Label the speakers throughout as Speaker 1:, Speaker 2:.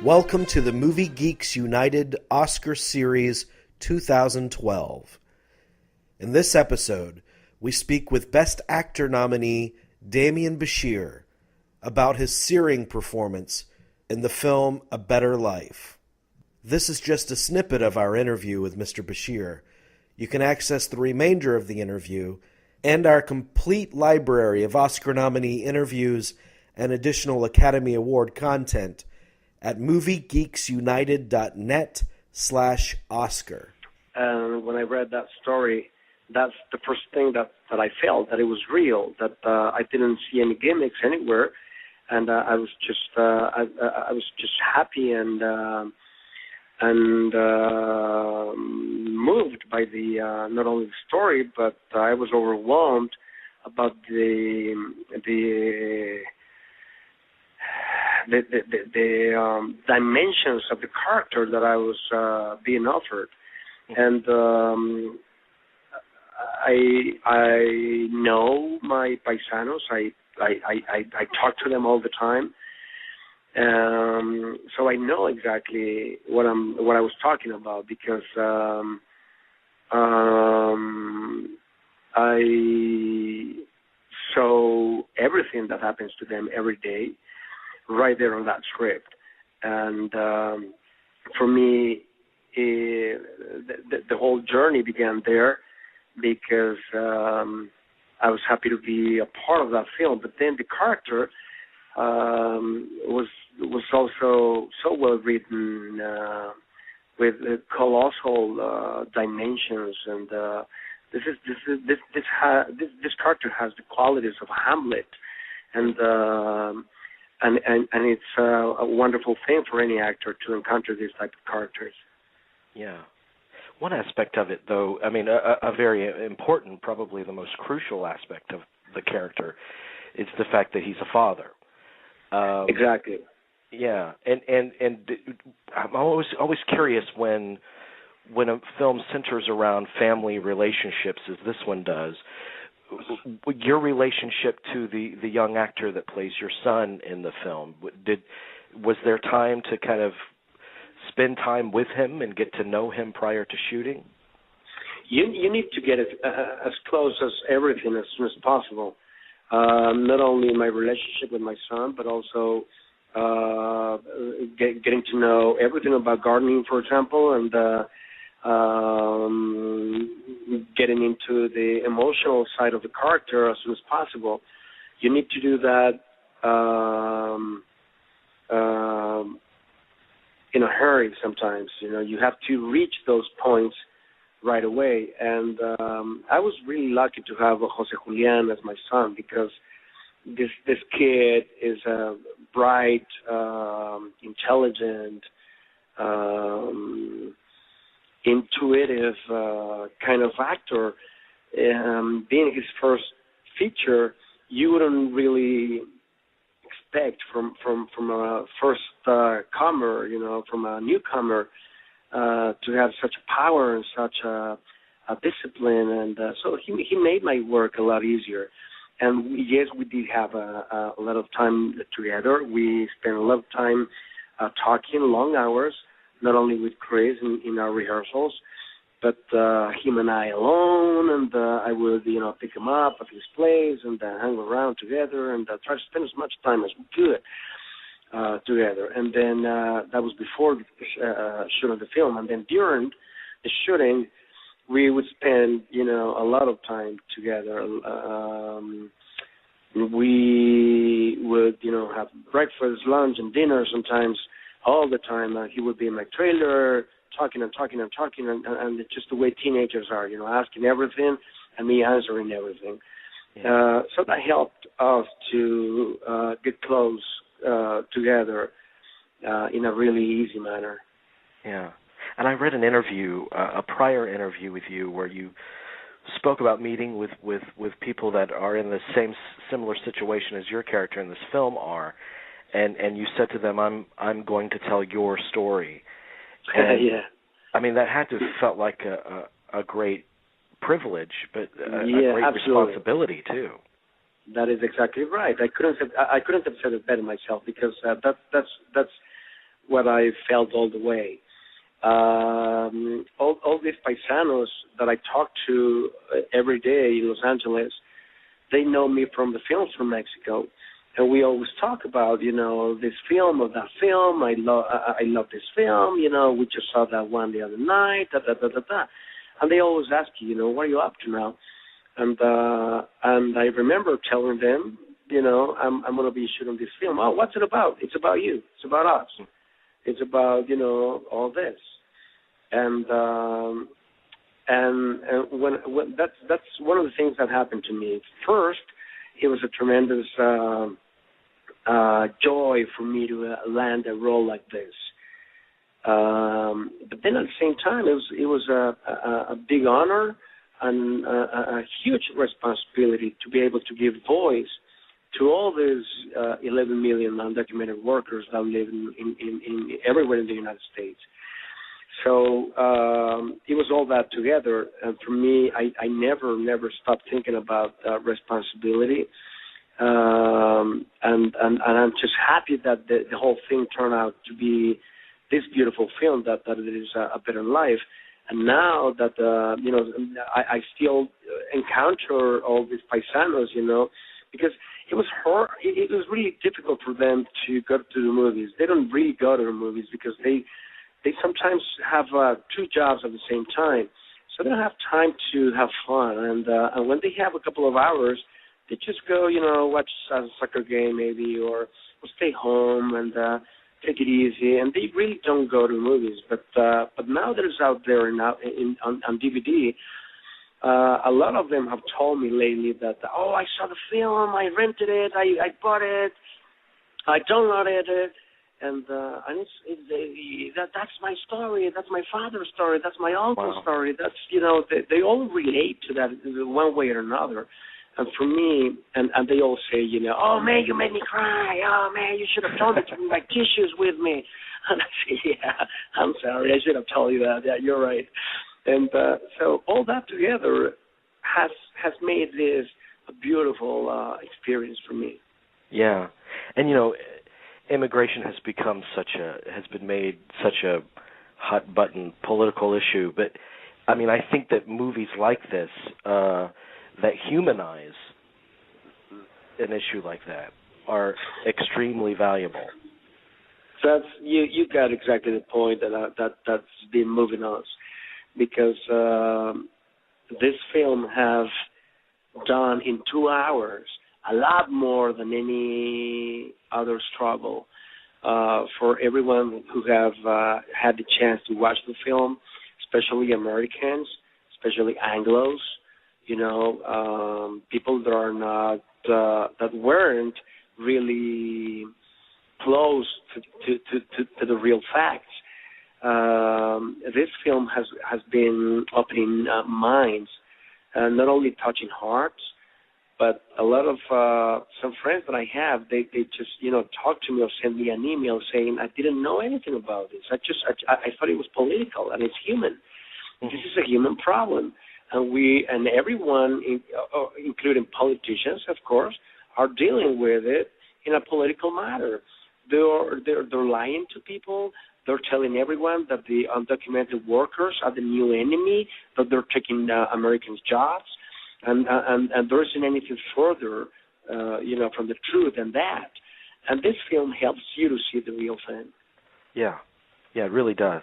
Speaker 1: Welcome to the Movie Geeks United Oscar Series 2012. In this episode, we speak with Best Actor nominee DEMIAN BICHIR about his searing performance in the film A Better Life. This is just a snippet of our interview with Mr. Bichir. You can access the remainder of the interview and our complete library of Oscar nominee interviews and additional Academy Award content at moviegeeksunited.net/Oscar.
Speaker 2: And when I read that story, that's the first thing that I felt, that it was real, that I didn't see any gimmicks anywhere, and I was just happy and moved by the not only the story, but I was overwhelmed about the dimensions of the character that I was being offered, and I know my paisanos. I talk to them all the time, so I know exactly what I was talking about, because I saw everything that happens to them every day right there on that script. And for me, the whole journey began there, because I was happy to be a part of that film. But then the character was also so well written, with colossal dimensions, and this character has the qualities of Hamlet, and it's a wonderful thing for any actor to encounter these type of characters.
Speaker 3: Yeah. One aspect of it, though, I mean, a very important, probably the most crucial aspect of the character, is the fact that he's a father.
Speaker 2: Exactly.
Speaker 3: Yeah, and I'm always curious when a film centers around family relationships, as this one does. Your relationship to the young actor that plays your son in the film, was there time to kind of spend time with him and get to know him prior to shooting?
Speaker 2: You need to get it as close as everything as soon as possible. Not only my relationship with my son, but also getting to know everything about gardening, for example, and getting into the emotional side of the character as soon as possible. You need to do that in a hurry sometimes. You know, you have to reach those points right away. And I was really lucky to have Jose Julian as my son, because this kid is a bright, intelligent, intuitive kind of actor. Being his first feature, you wouldn't really expect from a first comer, from a newcomer, to have such power and such a discipline, and so he made my work a lot easier. And yes, we did have a lot of time together. We spent a lot of time talking, long hours, not only with Chris in our rehearsals, but him and I alone, and I would, pick him up at his place and hang around together and try to spend as much time as we could together. And then that was before the shooting of the film. And then during the shooting, we would spend, a lot of time together. We would, have breakfast, lunch, and dinner sometimes all the time. He would be in my trailer talking, and it's just the way teenagers are, asking everything and me answering everything. Yeah. So that helped us to get close together in a really easy manner.
Speaker 3: Yeah. And I read an interview, a prior interview with you, where you spoke about meeting with people that are in the similar situation as your character in this film are, and you said to them, I'm going to tell your story. And,
Speaker 2: yeah.
Speaker 3: I mean, that had to have felt like a great privilege, but a great
Speaker 2: absolutely.
Speaker 3: Responsibility too.
Speaker 2: That is exactly right. I couldn't have said it better myself, because that's what I felt all the way. All these paisanos that I talk to every day in Los Angeles, they know me from the films from Mexico, and we always talk about, this film or that film. I love this film. We just saw that one the other night. And they always ask you, what are you up to now? And I remember telling them, I'm going to be shooting this film. Oh, what's it about? It's about you. It's about us. It's about, all this. And when that's one of the things that happened to me. First, it was a tremendous joy for me to land a role like this. But then at the same time, it was a big honor and a huge responsibility to be able to give voice to all these 11 million undocumented workers that live in everywhere in the United States. So it was all that together, and for me, I never stopped thinking about responsibility, and I'm just happy that the whole thing turned out to be this beautiful film that it is a better life. And now that I still encounter all these paisanos, because it was hard. It was really difficult for them to go to the movies. They don't really go to the movies because they sometimes have two jobs at the same time, so they don't have time to have fun. And when they have a couple of hours, they just go, watch a soccer game maybe, or stay home and take it easy. And they really don't go to movies. But now that it's out there on DVD, a lot of them have told me lately that, I saw the film, I rented it, I bought it, I downloaded it. And that's my story. That's my father's story. That's my uncle's story. That's they all relate to that one way or another. And for me, and they all say, oh man, you made me cry. Oh man, you should have told me to bring my tissues with me. And I say, yeah, I'm sorry. I should have told you that. Yeah, you're right. And so all that together has made this a beautiful experience for me.
Speaker 3: Yeah, and immigration has been made such a hot button political issue, but I mean, I think that movies like this that humanize an issue like that are extremely valuable.
Speaker 2: That's you got exactly the point that's been moving us, because this film has done in 2 hours a lot more than any other struggle for everyone who have had the chance to watch the film, especially Americans, especially Anglos, people that are not that weren't really close to the real facts. This film has been opening minds, not only touching hearts, but a lot of some friends that I have, they just talk to me or send me an email saying, I didn't know anything about this. I thought it was political, and it's human. Mm-hmm. This is a human problem, and everyone, including politicians, of course, are dealing with it in a political matter. They're lying to people. They're telling everyone that the undocumented workers are the new enemy, that they're taking Americans' jobs. And there isn't anything further, from the truth than that. And this film helps you to see the real thing.
Speaker 3: Yeah, it really does.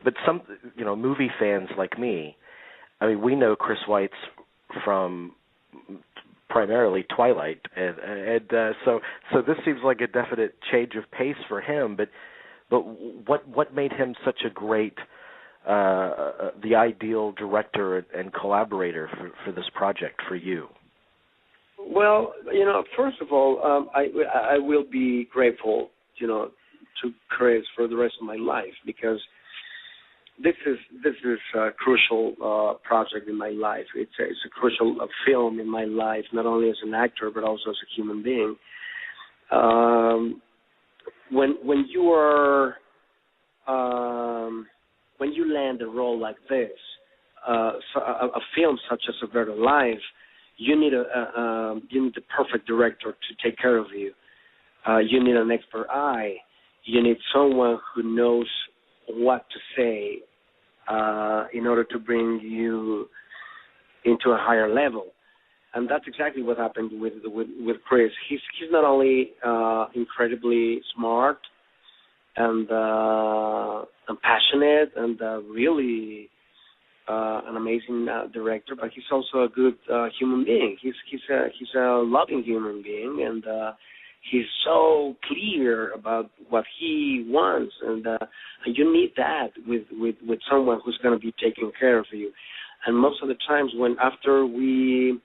Speaker 3: But some, movie fans like me, I mean, we know Chris Weitz from primarily Twilight, and so this seems like a definite change of pace for him. But what made him such a great the ideal director and collaborator for this project for you?
Speaker 2: Well, first of all, I will be grateful, to Chris for the rest of my life, because this is a crucial project in my life. It's a crucial film in my life, not only as an actor but also as a human being. When you are when you land a role like this, a film such as A Better Life, you need the perfect director to take care of you. You need an expert eye. you need someone who knows what to say in order to bring you into a higher level. And that's exactly what happened with Chris. He's not only incredibly smart and passionate and really an amazing director, but he's also a good human being. He's a loving human being, and he's so clear about what he wants, and you need that with someone who's going to be taking care of you. And most of the times, when after we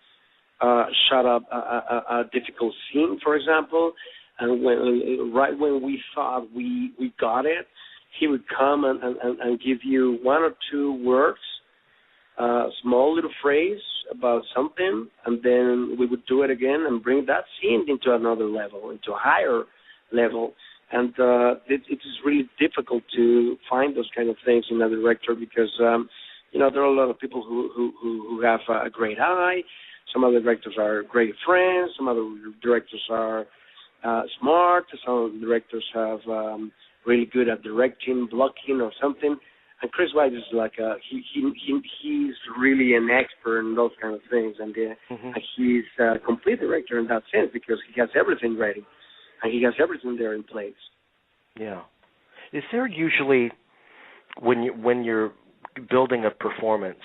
Speaker 2: shut up a difficult scene, for example, and right when we thought we got it, he would come and give you one or two words, a small little phrase about something, and then we would do it again and bring that scene into another level, into a higher level. And it is really difficult to find those kind of things in a director because, there are a lot of people who have a great eye. Some other directors are great friends. Some other directors are smart. Some directors have really good at directing, blocking, or something. And Chris White is like he's really an expert in those kind of things, and he's a complete director in that sense because he has everything ready, and he has everything there in place.
Speaker 3: Yeah. Is there usually when you're building a performance?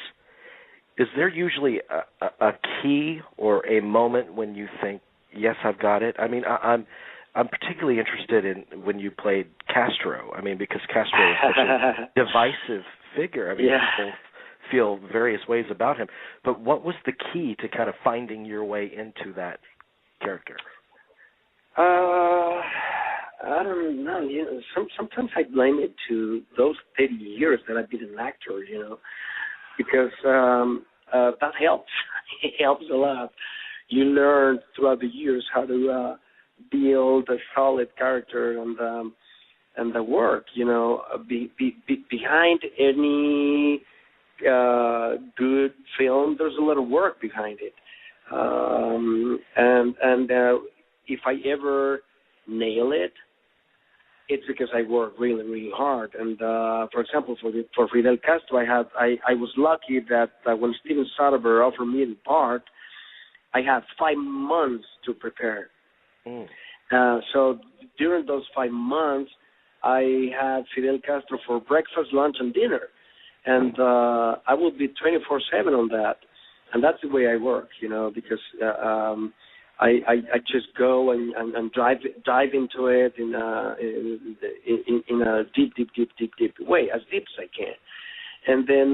Speaker 3: Is there usually a key or a moment when you think, yes, I've got it? I mean, I'm particularly interested in when you played Castro. I mean, because Castro is such a divisive figure. I mean, people feel various ways about him. But what was the key to kind of finding your way into that character?
Speaker 2: I don't know. Sometimes I blame it to those 30 years that I've been an actor, because that helps. It helps a lot. You learn throughout the years how to build a solid character and the work. Behind any good film, there's a lot of work behind it. And if I ever nail it, it's because I work really, really hard. And for example, for Fidel Castro, I was lucky that when Steven Soderbergh offered me the part, I had 5 months to prepare. So during those 5 months, I had Fidel Castro for breakfast, lunch, and dinner, and I will be 24/7 on that. And that's the way I work, because I just go and dive into it in a deep way, as deep as I can. And then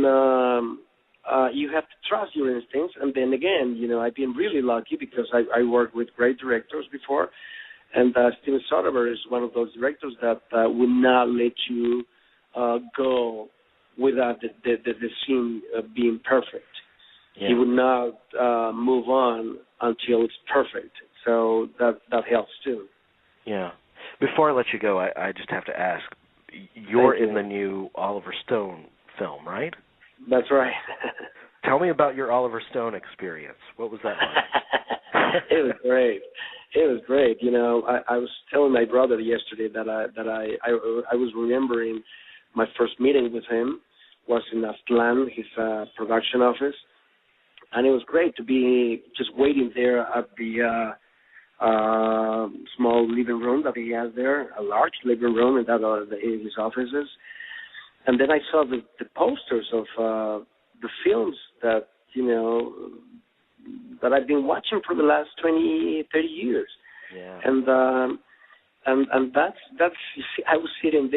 Speaker 2: you have to trust your instincts. And then again, I've been really lucky because I worked with great directors before. And Steven Soderbergh is one of those directors that will not let you go without the scene being perfect. Yeah. He would not move on until it's perfect. So that helps too.
Speaker 3: Yeah. Before I let you go, I just have to ask, you're in the new Oliver Stone film, right?
Speaker 2: That's right.
Speaker 3: Tell me about your Oliver Stone experience. What was that like?
Speaker 2: It was great. It was great. I was telling my brother yesterday that I was remembering my first meeting with him was in Aztlán, his production office, and it was great to be just waiting there at the small living room that he has there, a large living room in his offices, and then I saw the posters of the films that that I've been watching for the last 20, 30 years.
Speaker 3: Yeah.
Speaker 2: And that's I was sitting there